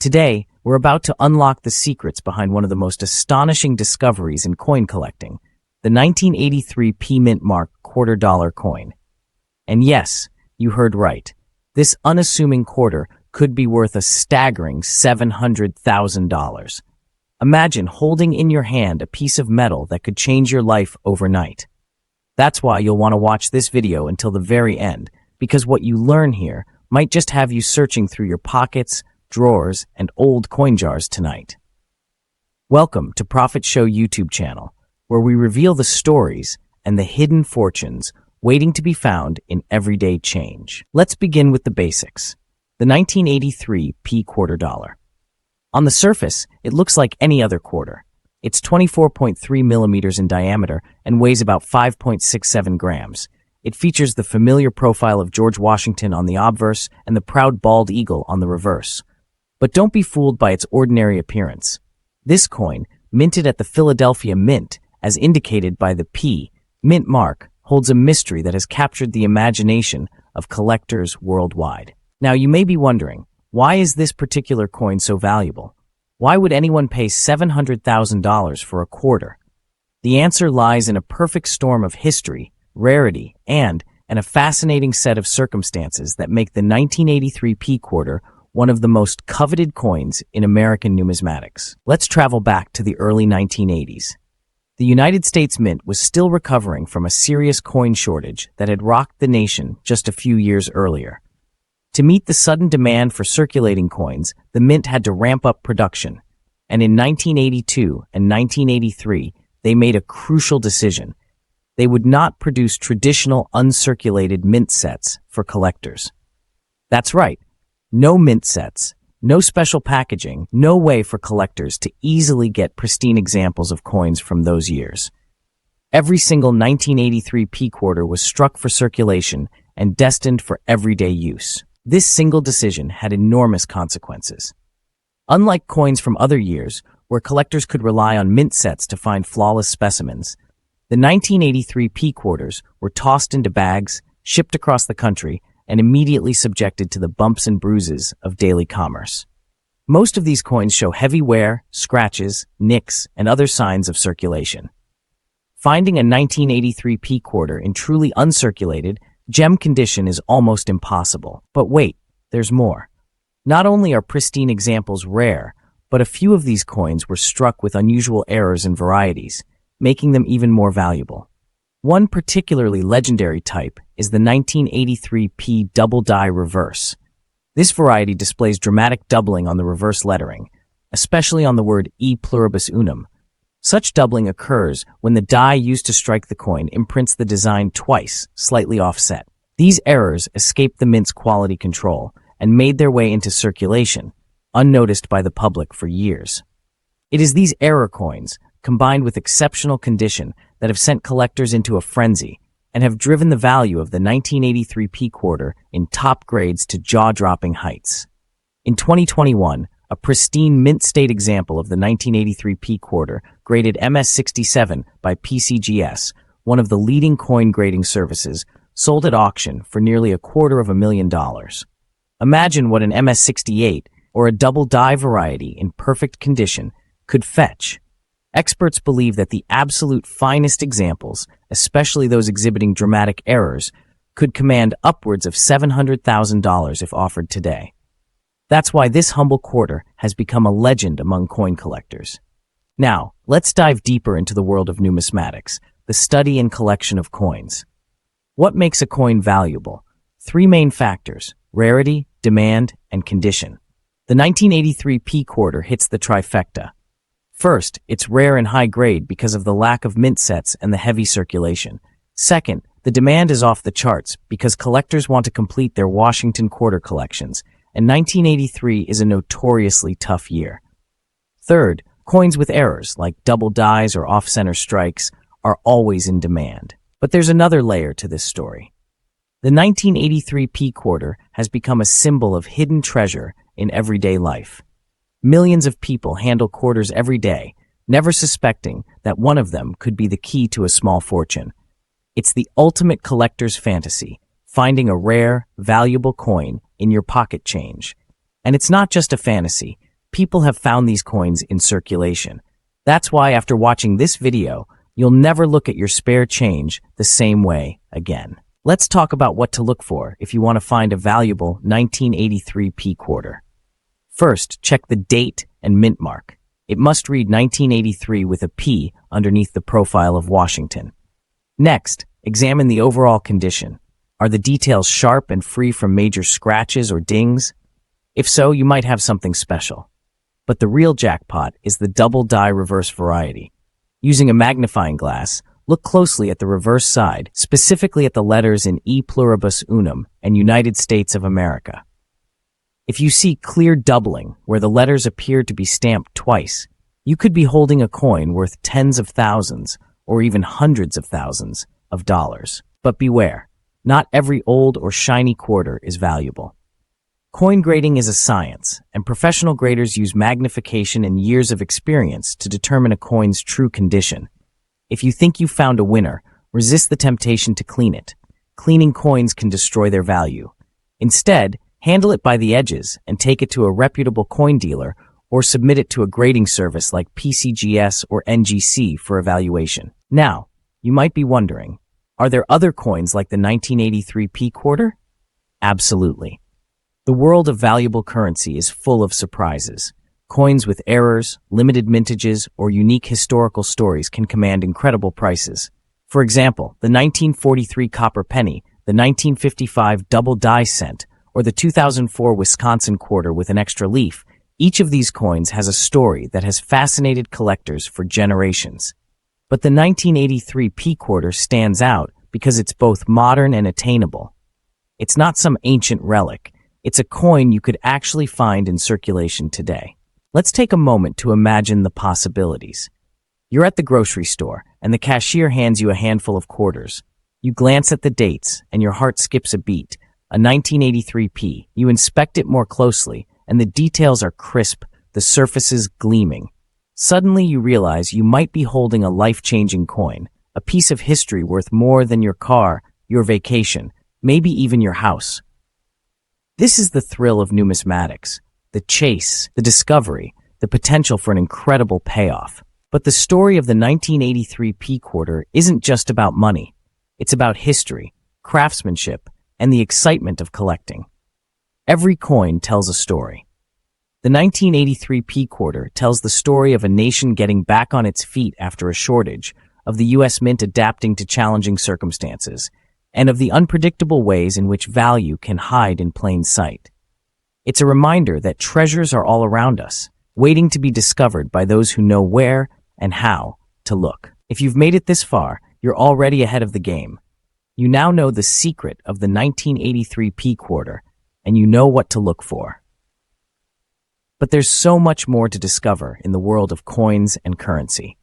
Today, we're about to unlock the secrets behind one of the most astonishing discoveries in coin collecting, the 1983 P Mint Mark $quarter coin. And yes, you heard right. This unassuming quarter could be worth a staggering $700,000. Imagine holding in your hand a piece of metal that could change your life overnight. That's why you'll want to watch this video until the very end, because what you learn here might just have you searching through your pockets, drawers, and old coin jars tonight. Welcome to Profit Show YouTube channel, where we reveal the stories and the hidden fortunes waiting to be found in everyday change. Let's begin with the basics. The 1983 P quarter dollar. On the surface, it looks like any other quarter. It's 24.3 millimeters in diameter and weighs about 5.67 grams. It features the familiar profile of George Washington on the obverse and the proud bald eagle on the reverse. But don't be fooled by its ordinary appearance. This coin, minted at the Philadelphia Mint, as indicated by the P Mint mark, holds a mystery that has captured the imagination of collectors worldwide. Now you may be wondering, why is this particular coin so valuable? Why would anyone pay $700,000 for a quarter? The answer lies in a perfect storm of history, rarity, and a fascinating set of circumstances that make the 1983 P quarter one of the most coveted coins in American numismatics. Let's travel back to the early 1980s. The United States Mint was still recovering from a serious coin shortage that had rocked the nation just a few years earlier. To meet the sudden demand for circulating coins, the Mint had to ramp up production. And in 1982 and 1983, they made a crucial decision. They would not produce traditional uncirculated mint sets for collectors. That's right. No mint sets, no special packaging, no way for collectors to easily get pristine examples of coins from those years. Every single 1983 P quarter was struck for circulation and destined for everyday use. This single decision had enormous consequences. Unlike coins from other years, where collectors could rely on mint sets to find flawless specimens, the 1983 P quarters were tossed into bags, shipped across the country, and immediately subjected to the bumps and bruises of daily commerce. Most of these coins show heavy wear, scratches, nicks, and other signs of circulation. Finding a 1983 P quarter in truly uncirculated, gem condition is almost impossible. But wait, there's more. Not only are pristine examples rare, but a few of these coins were struck with unusual errors and varieties, making them even more valuable. One particularly legendary type is the 1983 P double die reverse. This variety displays dramatic doubling on the reverse lettering, especially on the word E pluribus unum. Such doubling occurs when the die used to strike the coin imprints the design twice, slightly offset. These errors escaped the Mint's quality control and made their way into circulation, unnoticed by the public for years. It is these error coins, combined with exceptional condition, that have sent collectors into a frenzy and have driven the value of the 1983 P quarter in top grades to jaw-dropping heights. In 2021, a pristine mint-state example of the 1983 P quarter, graded MS67 by PCGS, one of the leading coin grading services, sold at auction for nearly $250,000. Imagine what an MS68 or a double die variety in perfect condition could fetch. Experts believe that the absolute finest examples, especially those exhibiting dramatic errors, could command upwards of $700,000 if offered today. That's why this humble quarter has become a legend among coin collectors. Now, let's dive deeper into the world of numismatics, the study and collection of coins. What makes a coin valuable? Three main factors: rarity, demand, and condition. The 1983 P quarter hits the trifecta. First, it's rare and high grade because of the lack of mint sets and the heavy circulation. Second, the demand is off the charts because collectors want to complete their Washington quarter collections, and 1983 is a notoriously tough year. Third, coins with errors, like double dies or off-center strikes, are always in demand. But there's another layer to this story. The 1983 P quarter has become a symbol of hidden treasure in everyday life. Millions of people handle quarters every day, never suspecting that one of them could be the key to a small fortune. It's the ultimate collector's fantasy, finding a rare, valuable coin in your pocket change. And it's not just a fantasy. people have found these coins in circulation. That's why after watching this video, you'll never look at your spare change the same way again. Let's talk about what to look for if you want to find a valuable 1983 P quarter. First, check the date and mint mark. It must read 1983 with a P underneath the profile of Washington. Next, examine the overall condition. Are the details sharp and free from major scratches or dings? If so, you might have something special. But the real jackpot is the double die reverse variety. Using a magnifying glass, look closely at the reverse side, specifically at the letters in E pluribus unum and United States of America. If you see clear doubling, where the letters appear to be stamped twice, you could be holding a coin worth tens of thousands or even hundreds of thousands of dollars. But beware, not every old or shiny quarter is valuable. Coin grading is a science, and professional graders use magnification and years of experience to determine a coin's true condition. If you think you found a winner, resist the temptation to clean it. Cleaning coins can destroy their value. Instead, handle it by the edges and take it to a reputable coin dealer or submit it to a grading service like PCGS or NGC for evaluation. Now, you might be wondering, are there other coins like the 1983 P quarter? Absolutely. The world of valuable currency is full of surprises. Coins with errors, limited mintages, or unique historical stories can command incredible prices. For example, the 1943 copper penny, the 1955 double die cent, or the 2004 Wisconsin quarter with an extra leaf, each of these coins has a story that has fascinated collectors for generations. But the 1983 P quarter stands out because it's both modern and attainable. It's not some ancient relic. It's a coin you could actually find in circulation today. Let's take a moment to imagine the possibilities. You're at the grocery store, and the cashier hands you a handful of quarters. You glance at the dates, and your heart skips a beat. A 1983 P. You inspect it more closely, and the details are crisp, the surfaces gleaming. Suddenly you realize you might be holding a life-changing coin, a piece of history worth more than your car, your vacation, maybe even your house. This is the thrill of numismatics, the chase, the discovery, the potential for an incredible payoff. But the story of the 1983 P quarter isn't just about money. It's about history, craftsmanship, and the excitement of collecting. Every coin tells a story. The 1983 P quarter tells the story of a nation getting back on its feet after a shortage, of the U.S. Mint adapting to challenging circumstances, and of the unpredictable ways in which value can hide in plain sight. It's a reminder that treasures are all around us, waiting to be discovered by those who know where and how to look. If you've made it this far, you're already ahead of the game. You now know the secret of the 1983 P quarter, and you know what to look for. But there's so much more to discover in the world of coins and currency.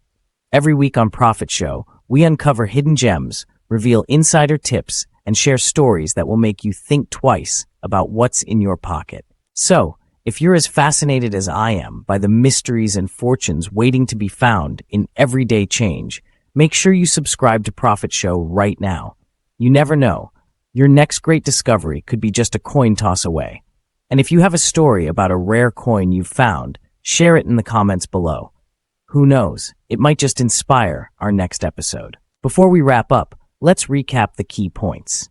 Every week on Profit Show, we uncover hidden gems, reveal insider tips, and share stories that will make you think twice about what's in your pocket. So, if you're as fascinated as I am by the mysteries and fortunes waiting to be found in everyday change, make sure you subscribe to Profit Show right now. You never know. Your next great discovery could be just a coin toss away. And if you have a story about a rare coin you've found, share it in the comments below. Who knows, it might just inspire our next episode. Before we wrap up, let's recap the key points.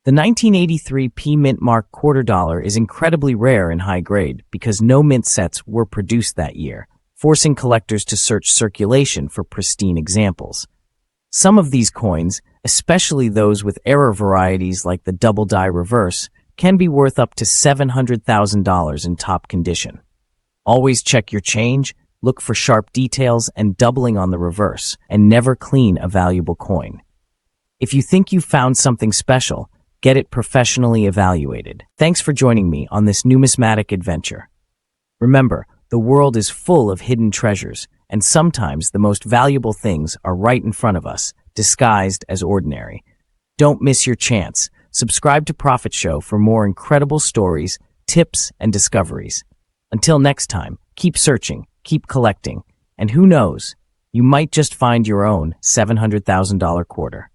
The 1983 P mint mark quarter dollar is incredibly rare and high grade because no mint sets were produced that year, forcing collectors to search circulation for pristine examples. Some of these coins, especially those with error varieties like the double die reverse, can be worth up to $700,000 in top condition. Always check your change, look for sharp details and doubling on the reverse, and never clean a valuable coin. If you think you found something special, get it professionally evaluated. Thanks for joining me on this numismatic adventure. Remember, the world is full of hidden treasures, and sometimes the most valuable things are right in front of us, disguised as ordinary. Don't miss your chance. Subscribe to Profit Show for more incredible stories, tips, and discoveries. Until next time, keep searching, keep collecting, and who knows, you might just find your own $700,000 quarter.